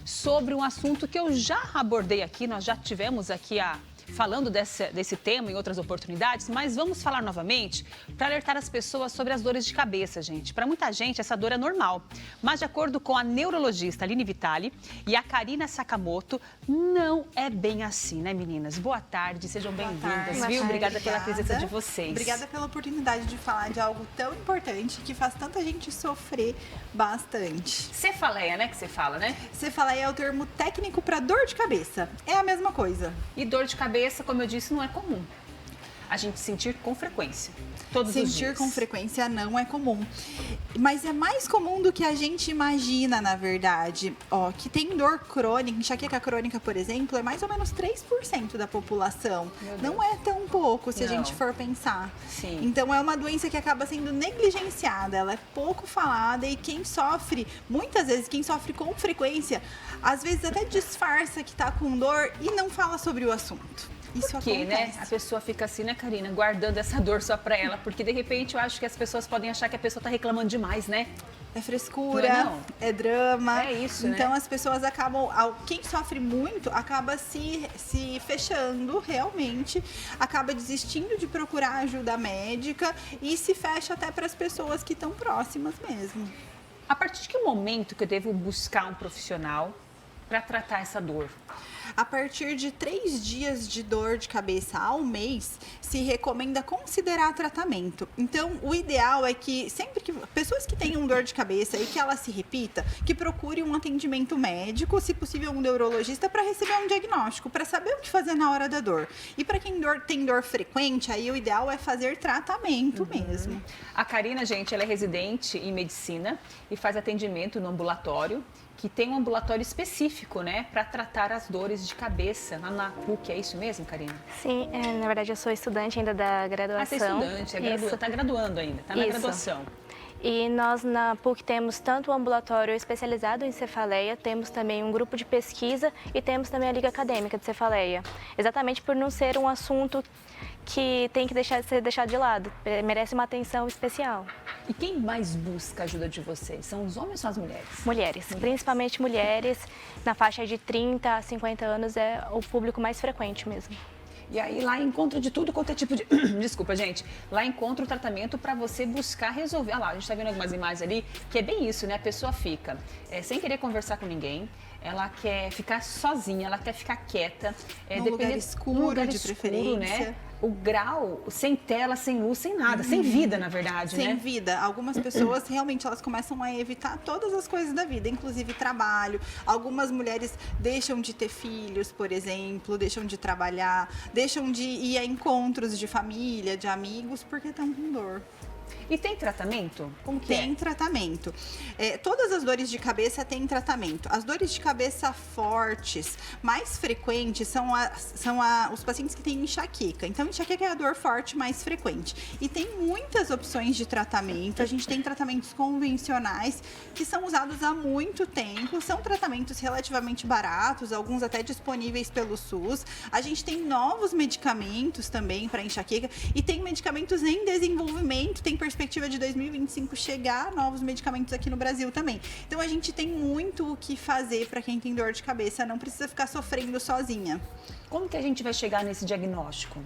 sobre um assunto que eu já abordei aqui, nós já tivemos aqui falando desse tema em outras oportunidades, mas vamos falar novamente para alertar as pessoas sobre as dores de cabeça, gente. Para muita gente, essa dor é normal, mas de acordo com a neurologista Aline Vitali e a Karina Sakamoto, não é bem assim, né, meninas? Boa tarde, sejam bem-vindas, viu? Obrigada pela presença de vocês. Obrigada pela oportunidade de falar de algo tão importante que faz tanta gente sofrer bastante. Cefaleia, né, que você fala, né? Cefaleia é o termo técnico para dor de cabeça. É a mesma coisa. E dor de cabeça, como eu disse, não é comum a gente sentir com frequência, todos os dias. Sentir com frequência não é comum, mas é mais comum do que a gente imagina, na verdade. Ó, que tem dor crônica, enxaqueca crônica, por exemplo, é mais ou menos 3% da população. Não é tão pouco se a gente for pensar. Sim. Então é uma doença que acaba sendo negligenciada, ela é pouco falada e quem sofre, muitas vezes, quem sofre com frequência, às vezes até disfarça que tá com dor e não fala sobre o assunto. Isso Porque, acontece. né? A pessoa fica assim, né, Karina, guardando essa dor só pra ela, porque de repente eu acho que as pessoas podem achar que a pessoa tá reclamando demais, né? É frescura, Não. é drama. É isso, então né? as pessoas acabam, quem sofre muito, acaba se fechando realmente, acaba desistindo de procurar ajuda médica e se fecha até para as pessoas que estão próximas mesmo. A partir de que momento que eu devo buscar um profissional para tratar essa dor? A partir de 3 dias de dor de cabeça ao mês, se recomenda considerar tratamento. Então, o ideal é que sempre que pessoas que tenham dor de cabeça e que ela se repita, que procure um atendimento médico, se possível um neurologista, para receber um diagnóstico, para saber o que fazer na hora da dor. E para quem tem dor frequente, aí o ideal é fazer tratamento mesmo. A Karina, gente, ela é residente em medicina e faz atendimento no ambulatório, que tem um ambulatório específico, né, para tratar as dores de cabeça, lá na PUC, é isso mesmo, Karina? Sim, na verdade eu sou estudante ainda da graduação. Ah, você é estudante, está graduando ainda, está na graduação. E nós na PUC temos tanto o ambulatório especializado em cefaleia, temos também um grupo de pesquisa e temos também a Liga Acadêmica de Cefaleia. Exatamente por não ser um assunto que tem que ser deixado de lado, merece uma atenção especial. E quem mais busca a ajuda de vocês? São os homens ou são as mulheres? Mulheres, principalmente mulheres, na faixa de 30 a 50 anos é o público mais frequente mesmo. E aí lá encontra de tudo quanto é tipo de... Desculpa, gente. Lá encontra o tratamento para você buscar resolver. Olha lá, a gente está vendo algumas imagens ali, que é bem isso, né? A pessoa fica sem querer conversar com ninguém, ela quer ficar sozinha, ela quer ficar quieta. Num lugar escuro, de preferência. Né? O grau, sem tela, sem luz, sem nada, sem vida, na verdade, né? Sem vida. Algumas pessoas, realmente, elas começam a evitar todas as coisas da vida, inclusive trabalho. Algumas mulheres deixam de ter filhos, por exemplo, deixam de trabalhar, deixam de ir a encontros de família, de amigos, porque estão com dor. E tem tratamento? Como que tem tratamento. Todas as dores de cabeça têm tratamento. As dores de cabeça fortes, mais frequentes, são os pacientes que têm enxaqueca. Então, enxaqueca é a dor forte mais frequente. E tem muitas opções de tratamento. A gente tem tratamentos convencionais que são usados há muito tempo. São tratamentos relativamente baratos, alguns até disponíveis pelo SUS. A gente tem novos medicamentos também para enxaqueca e tem medicamentos em desenvolvimento. Tem perspectiva de 2025 chegar novos medicamentos aqui no Brasil também. Então a gente tem muito o que fazer para quem tem dor de cabeça, não precisa ficar sofrendo sozinha. Como que a gente vai chegar nesse diagnóstico?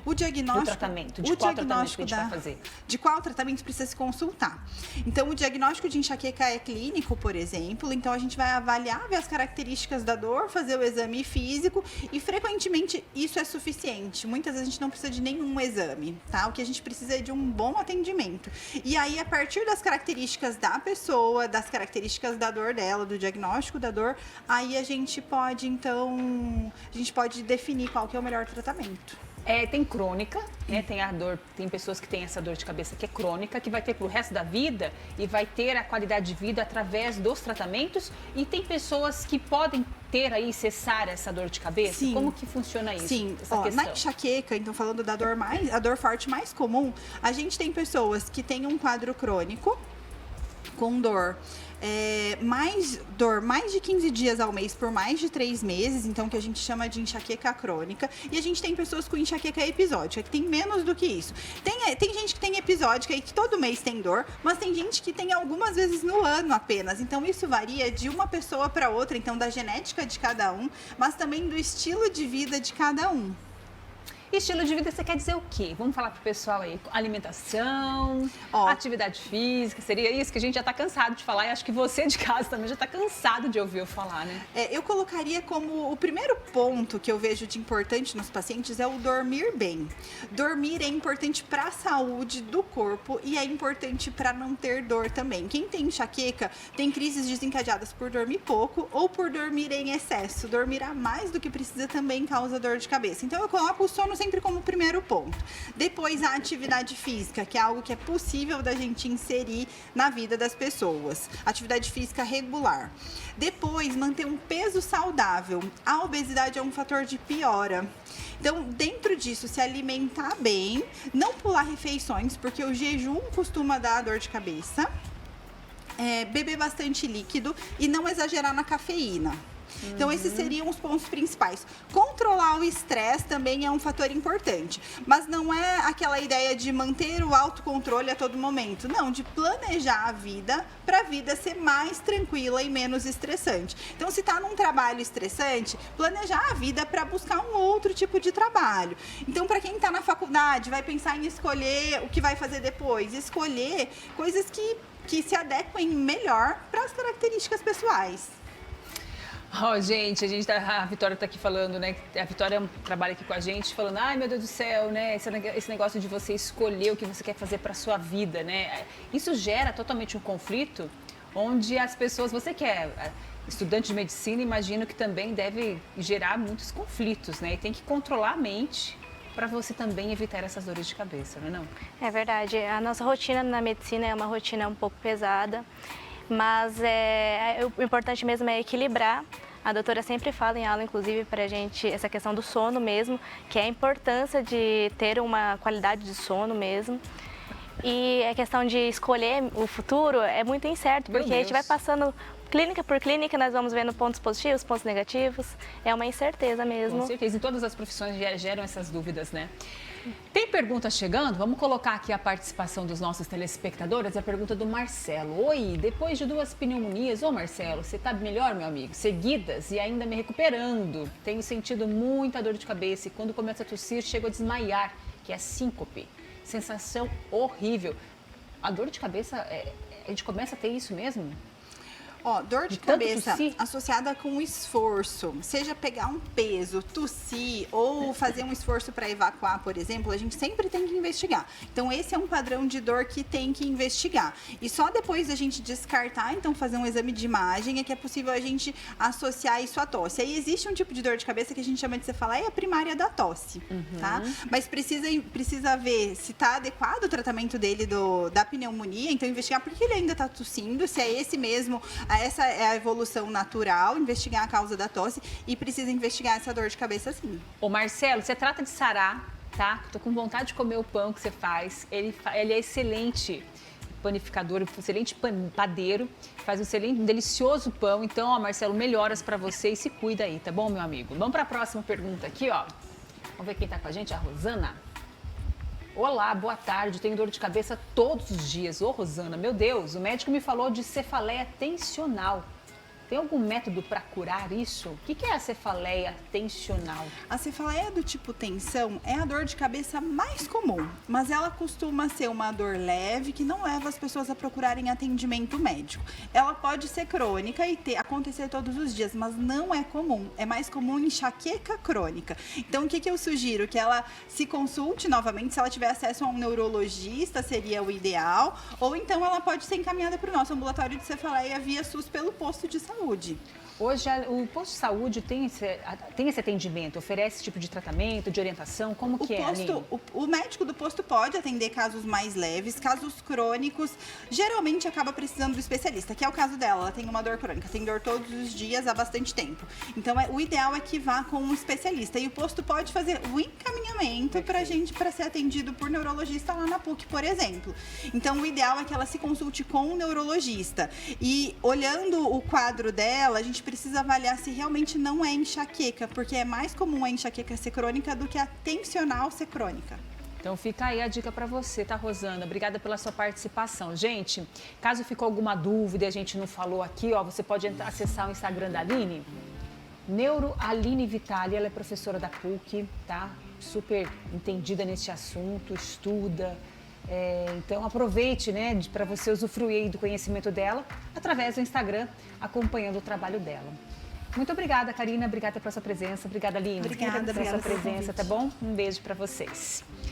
O diagnóstico, do tratamento, de qual tratamento que a gente vai fazer? De qual tratamento precisa se consultar. Então, o diagnóstico de enxaqueca é clínico, por exemplo. Então, a gente vai avaliar, ver as características da dor, fazer o exame físico e, frequentemente, isso é suficiente. Muitas vezes, a gente não precisa de nenhum exame, tá? O que a gente precisa é de um bom atendimento. E aí, a partir das características da pessoa, das características da dor dela, do diagnóstico da dor, aí a gente pode, então, definir qual que é o melhor tratamento. Tem crônica, né? Tem pessoas que têm essa dor de cabeça que é crônica, que vai ter pro resto da vida e vai ter a qualidade de vida através dos tratamentos. E tem pessoas que podem ter aí, cessar essa dor de cabeça? Sim. Como que funciona isso? Sim, essa na enxaqueca, então falando da dor a dor forte mais comum, a gente tem pessoas que têm um quadro crônico com dor mais de 15 dias ao mês por mais de 3 meses, então que a gente chama de enxaqueca crônica. E a gente tem pessoas com enxaqueca episódica, que tem menos do que isso. Tem gente que tem episódica e que todo mês tem dor, mas tem gente que tem algumas vezes no ano apenas. Então isso varia de uma pessoa para outra, então da genética de cada um, mas também do estilo de vida de cada um. Estilo de vida, você quer dizer o quê? Vamos falar pro pessoal aí. Alimentação, atividade física, seria isso que a gente já está cansado de falar e acho que você de casa também já está cansado de ouvir eu falar, né? Eu colocaria como o primeiro ponto que eu vejo de importante nos pacientes é o dormir bem. Dormir é importante para a saúde do corpo e é importante para não ter dor também. Quem tem enxaqueca tem crises desencadeadas por dormir pouco ou por dormir em excesso. Dormir a mais do que precisa também causa dor de cabeça. Então eu coloco o sono sempre como primeiro ponto. Depois a atividade física, que é algo que é possível da gente inserir na vida das pessoas. Atividade física regular. Depois, manter um peso saudável. A obesidade é um fator de piora. Então, dentro disso, se alimentar bem, não pular refeições, porque o jejum costuma dar dor de cabeça. Beber bastante líquido e não exagerar na cafeína. Então, esses seriam os pontos principais. Controlar o estresse também é um fator importante, mas não é aquela ideia de manter o autocontrole a todo momento. Não, de planejar a vida para a vida ser mais tranquila e menos estressante. Então, se está num trabalho estressante, planejar a vida para buscar um outro tipo de trabalho. Então, para quem está na faculdade, vai pensar em escolher o que vai fazer depois. Escolher coisas que se adequem melhor para as características pessoais. Gente, a Vitória está aqui falando, né? A Vitória trabalha aqui com a gente, falando, ai meu Deus do céu, né? Esse negócio de você escolher o que você quer fazer para sua vida, né? Isso gera totalmente um conflito, onde as pessoas, você que é estudante de medicina, imagino que também deve gerar muitos conflitos, né? E tem que controlar a mente para você também evitar essas dores de cabeça, não é não? É verdade. A nossa rotina na medicina é uma rotina um pouco pesada. Mas o importante mesmo é equilibrar. A doutora sempre fala em aula, inclusive, para a gente, essa questão do sono mesmo, que é a importância de ter uma qualidade de sono mesmo. E a questão de escolher o futuro é muito incerto, porque a gente vai passando clínica por clínica, nós vamos vendo pontos positivos, pontos negativos. É uma incerteza mesmo. Com certeza, em todas as profissões geram essas dúvidas, né? Tem pergunta chegando? Vamos colocar aqui a participação dos nossos telespectadores. A pergunta do Marcelo. Oi, depois de 2 pneumonias, Marcelo, você tá melhor, meu amigo? Seguidas e ainda me recuperando. Tenho sentido muita dor de cabeça e quando começo a tossir, chego a desmaiar, que é síncope. Sensação horrível. A dor de cabeça, a gente começa a ter isso mesmo? Dor de cabeça associada com esforço, seja pegar um peso, tossir ou fazer um esforço para evacuar, por exemplo, a gente sempre tem que investigar. Então, esse é um padrão de dor que tem que investigar. E só depois da gente descartar, então, fazer um exame de imagem, é que é possível a gente associar isso à tosse. Aí existe um tipo de dor de cabeça que a gente chama de cefaleia primária da tosse, tá? Mas precisa ver se está adequado o tratamento dele da pneumonia, então investigar por que ele ainda está tossindo, se é esse mesmo. Essa é a evolução natural, investigar a causa da tosse e precisa investigar essa dor de cabeça sim. Ô Marcelo, você trata de sarar, tá? Tô com vontade de comer o pão que você faz. Ele é excelente panificador, excelente padeiro, faz um delicioso pão. Então, Marcelo, melhoras pra você e se cuida aí, tá bom, meu amigo? Vamos pra próxima pergunta aqui, ó. Vamos ver quem tá com a gente, a Rosana. Olá, boa tarde. Tenho dor de cabeça todos os dias. Ô, Rosana, meu Deus, o médico me falou de cefaleia tensional. Tem algum método para curar isso? O que é a cefaleia tensional? A cefaleia do tipo tensão é a dor de cabeça mais comum, mas ela costuma ser uma dor leve que não leva as pessoas a procurarem atendimento médico. Ela pode ser crônica e acontecer todos os dias, mas não é comum. É mais comum enxaqueca crônica. Então, o que eu sugiro? Que ela se consulte novamente, se ela tiver acesso a um neurologista, seria o ideal, ou então ela pode ser encaminhada para o nosso ambulatório de cefaleia via SUS pelo posto de saúde. Hoje, o posto de saúde tem esse atendimento, oferece esse tipo de tratamento, de orientação? Como que é, Aline? O médico do posto pode atender casos mais leves, casos crônicos, geralmente acaba precisando do especialista, que é o caso dela. Ela tem uma dor crônica, tem dor todos os dias há bastante tempo. Então, o ideal é que vá com um especialista. E o posto pode fazer o encaminhamento para ser atendido por neurologista lá na PUC, por exemplo. Então, o ideal é que ela se consulte com um neurologista. E olhando o quadro dela, a gente precisa avaliar se realmente não é enxaqueca, porque é mais comum a enxaqueca ser crônica do que a tensional ser crônica. Então fica aí a dica para você, tá, Rosana? Obrigada pela sua participação. Gente, caso ficou alguma dúvida e a gente não falou aqui, ó, você pode acessar o Instagram da Aline, Neuroaline Vitali, ela é professora da PUC, tá? Super entendida nesse assunto, estuda. Então aproveite, né, para você usufruir do conhecimento dela através do Instagram, acompanhando o trabalho dela. Muito obrigada, Karina. Obrigada pela sua presença. Obrigada, Aline. Obrigada pela sua pelo presença, convite. tá bom? Um beijo para vocês.